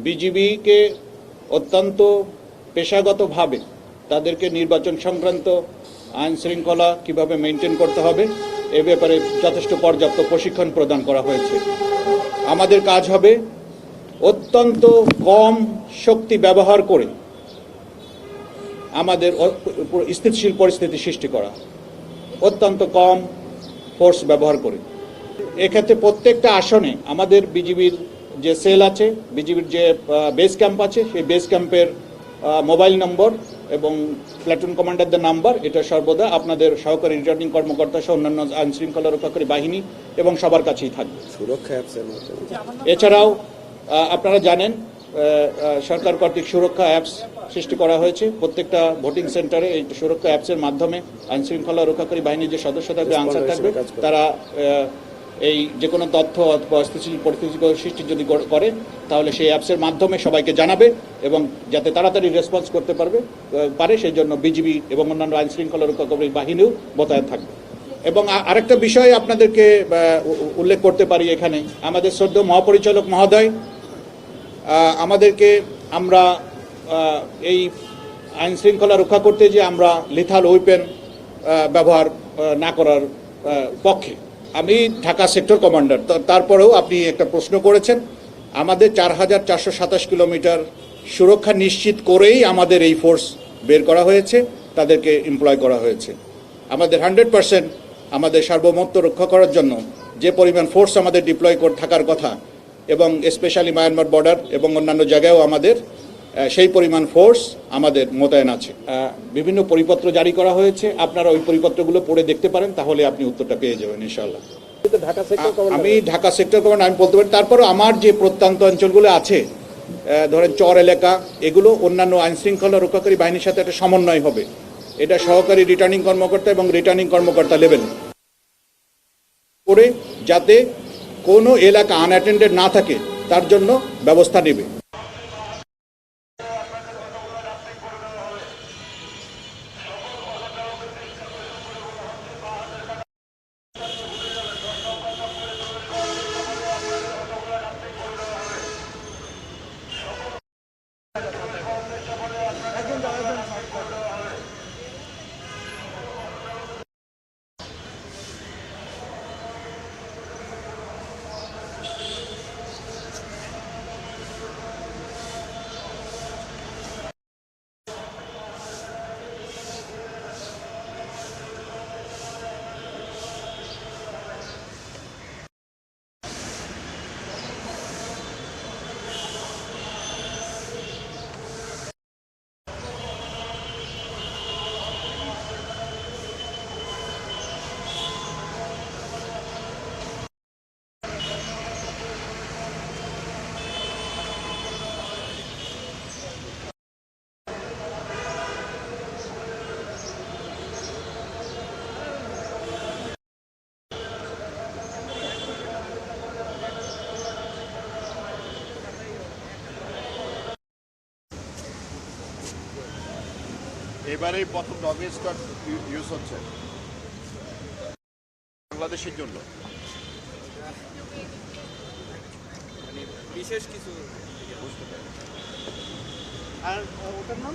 বিজিবিকে অত্যন্ত পেশাগতভাবে তাদেরকে নির্বাচন সংক্রান্ত আইন শৃঙ্খলা কীভাবে মেনটেন করতে হবে এ ব্যাপারে যথেষ্ট পর্যাপ্ত প্রশিক্ষণ প্রদান করা হয়েছে। আমাদের কাজ হবে অত্যন্ত কম শক্তি ব্যবহার করে আমাদের স্থিতিশীল পরিস্থিতি সৃষ্টি করা, অত্যন্ত কম ফোর্স ব্যবহার করে। এক্ষেত্রে প্রত্যেকটা আসনে আমাদের বিজিবির যে সেল আছে, বিজিবির যে বেস ক্যাম্প আছে, সেই বেস ক্যাম্পের মোবাইল নম্বর এবং প্ল্যাটুন কমান্ডারদের নাম্বার এটা সর্বদা আপনাদের সহকারী রিটার্নিং কর্মকর্তা সহ অন্যান্য আইন শৃঙ্খলা রক্ষাকারী বাহিনী এবং সবার কাছেই থাকবে। সুরক্ষা এছাড়াও আপনারা জানেন সরকার কর্তৃক সুরক্ষা অ্যাপস সৃষ্টি করা হয়েছে। প্রত্যেকটা ভোটিং সেন্টারে এই সুরক্ষা অ্যাপসের মাধ্যমে আইন শৃঙ্খলা রক্ষাকারী বাহিনীর যে সদস্য থাকবে, আনসার থাকবে, তারা এই যে কোনো তথ্য অথবা স্থিতিশীল পরিস্থিতি সৃষ্টি যদি করে তাহলে সেই অ্যাপসের মাধ্যমে সবাইকে জানাবে এবং যাতে তাড়াতাড়ি রেসপন্স করতে পারে সেই জন্য বিজিবি এবং অন্যান্য আইন শৃঙ্খলা রক্ষাকারী বাহিনীও মোতায়েন থাকবে। এবং আরেকটা বিষয় আপনাদেরকে উল্লেখ করতে পারি, এখানে আমাদের শ্রদ্ধেয় মহাপরিচালক মহোদয় আমাদেরকে আমরা এই আইন শৃঙ্খলা রক্ষা করতে যে আমরা লিথাল ওয়েপেন ব্যবহার না করার পক্ষে। আমি ঢাকা সেক্টর কমান্ডার, তারপরেও আপনি একটা প্রশ্ন করেছেন। আমাদের 4427 কিলোমিটার সুরক্ষা নিশ্চিত করেই আমাদের এই ফোর্স বের করা হয়েছে, তাদেরকে এমপ্লয় করা হয়েছে। আমাদের 100% আমাদের সার্বভৌমত্ব রক্ষা করার জন্য যে পরিমাণ ফোর্স আমাদের ডিপ্লয় থাকার কথা এবং স্পেশালি মায়ানমার বর্ডার এবং অন্যান্য জায়গায়ও আমাদের সেই পরিমাণ ফোর্স আমাদের মোতায়েন আছে। বিভিন্ন পরিপত্র জারি করা হয়েছে, আপনারা ওই পরিপত্রগুলো পড়ে দেখতে পারেন, তাহলে আপনি উত্তরটা পেয়ে যাবেন ইনশাআল্লাহ। আমি ঢাকা সেক্টর কমান্ড আমি বলতে পারি। তারপরও আমার যে প্রত্যন্ত অঞ্চলগুলো আছে, ধরেন চর এলাকা, এগুলো অন্যান্য আইন শৃঙ্খলা রক্ষাকারী বাহিনীর সাথে একটা সমন্বয় হবে। এটা সহকারী রিটার্নিং কর্মকর্তা এবং রিটার্নিং কর্মকর্তা লেভেল করে যাতে কোনো এলাকা আনঅ্যাটেন্ডেড না থাকে তার জন্য ব্যবস্থা নেবে। এবারেই প্রথম ডমিনেট স্কোয়াড ইউজ হচ্ছে বাংলাদেশের জন্য। বিশেষ কিছু বুঝতে পারি। আর ওটার নাম